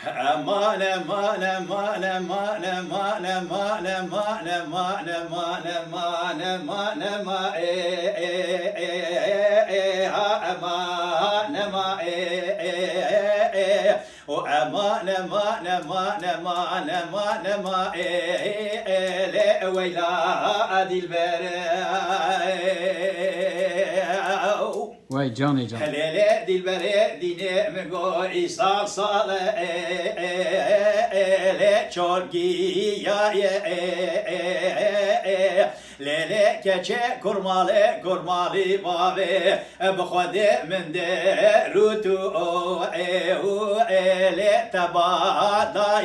Aman aman aman aman aman aman aman aman aman aman aman aman aman aman o aman aman aman aman aman aman le veyla dilber Vay canı can. Helele dilbere dine mi go isal sale le çorgi ya lele keçe kurmalı kurmalı bave bkhode min de rutu le tabada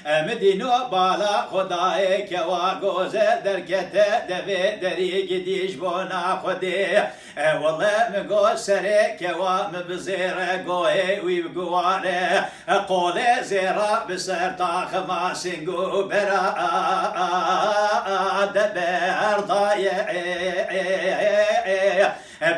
Medino bala Khudaye keva goze derkete deve deri gidiş bona khode Wallah me go sere keva me bizere goe uy guare qole zera biser ta khama singu bera de berdaye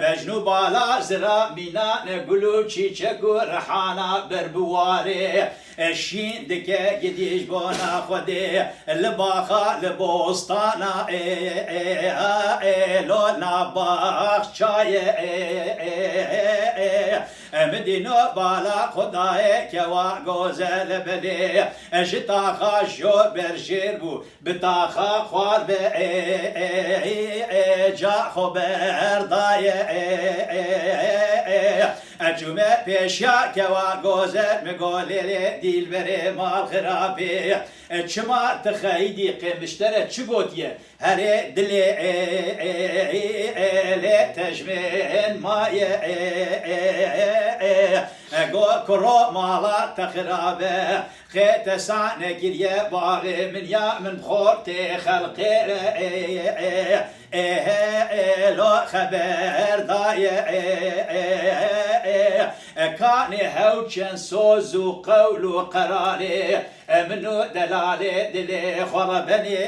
Bejnu bala zira mina ne gulu çiçeku rehana berbuare Eşin dike gidiş bona khode Libaha libostana lo nabakçaye Medino bala Khudaye keva gozel beli Jitaha jo berjir bu Bitaha khwar be ca khober daye Cüme peşya keva gozel mi golele dilbere mal khirabi Çıma tıkhaydi qemiştere çıgotiye Here dili le tecmen maye Go kuro mala takhirabe Khete sane giriye bari min ya min khorte khalqere lo haber daye Kani hevçen sozu kavlu karari Emnu delale dili khora beni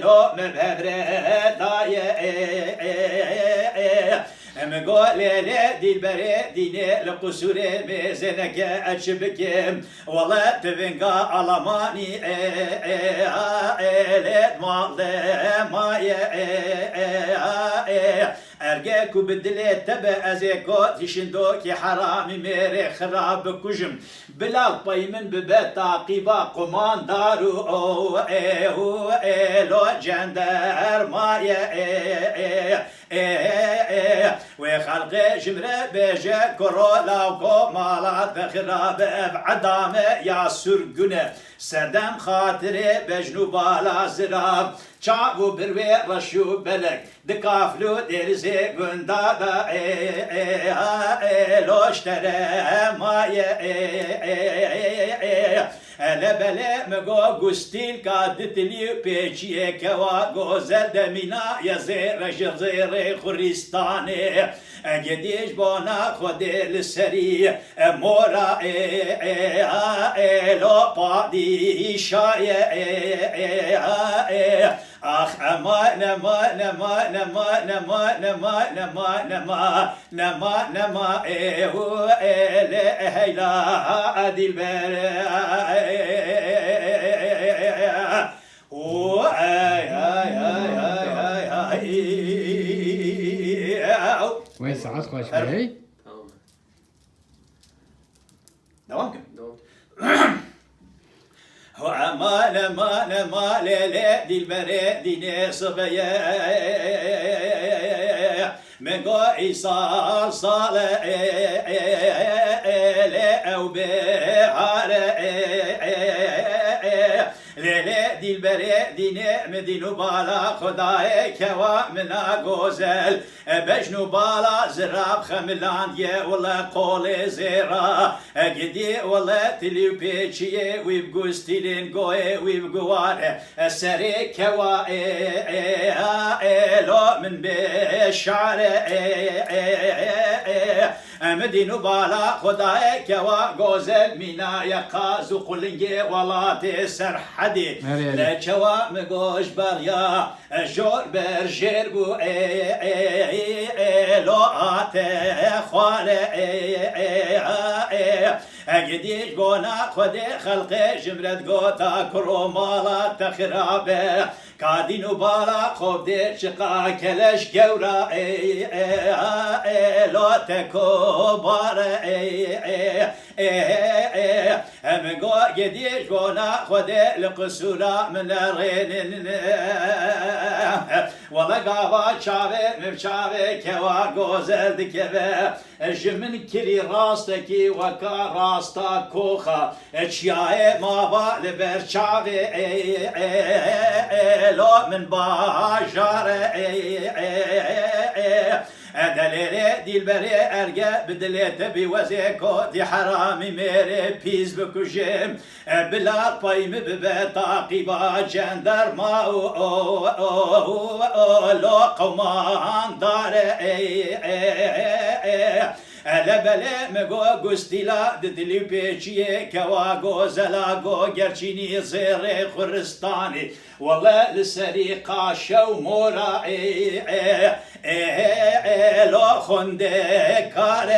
lo mebhebre daye Em golele dilbere dine le kusure mezeneke açbike Valla tevenga alamani elet malle maye Erge kubdile tebe azeko dişindo ki harami mere kharab kujum Bilal paymin bibe taqiba kumandaru o lo cender maye ve halqe jimre beje korola ko malat ve khirabe adame ya sürgüne Sedem hatire bejnu bala zirab Çavu bir ve raşu belek Dikaflu derze gunda da loştere maye Ele bele me go gustil ka ditili peçiye keva gozel demina yazere jazere Kuristane Gediş bona khodel seri mora lo padişaye Ah aman aman aman aman aman aman aman aman aman aman ele heyla dilber o ay ay ay ay ay Vay saat kaç bey? Tamam. Devam ki. Devam. Aman aman aman lele dilbere dine sıbeye Mengo isal sale le evbe hare Lele dilbere dine medinu bala Khudaye keva mina gozel Bejnu bala zirab khamilan ye Valla kole zira Gidi valla tili peçiye Vib gustilin goe vib guare Seri keva lo min beşare Medinu bala Khudaye keva gozel mina yakazu kulinge Valate serhadi Le keva me goş barya Jor berjer bu lo خاله اگدیش گونا خود خلق جمرت گوتا کرو مالا تخرابه کادینو بالا خوب دیر شقا کلش گورا لوتکو باره امگو گدیش گونا خود لقصورا من رینن والله قاوا چاوه مفچاوه کوا گوزل دکوه جمن کری راستکی وکا راستا کوخا چیاه ماوا لبر چاوه لو من باجار دليري ديلبري ارجع بدليت بوزيكو دي حرامي ميري بيز بكوجيم بلا طيم ببتاقيبا جندرما لو قومان دار لبله مگو گستیلا ددلی پیچیه کواگو زلاگو گرچینی زیر خورستانی والله لسری قاشو مورا لو خنده کار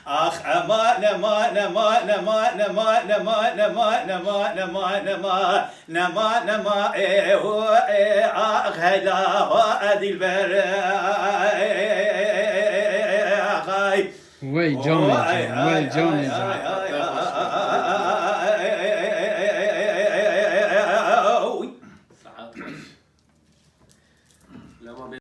آخ امان امان امان امان امان امان امان امان امان امان امان امان آخ هلا ادی البر Wait, Johnny John. Wait, Johnny John.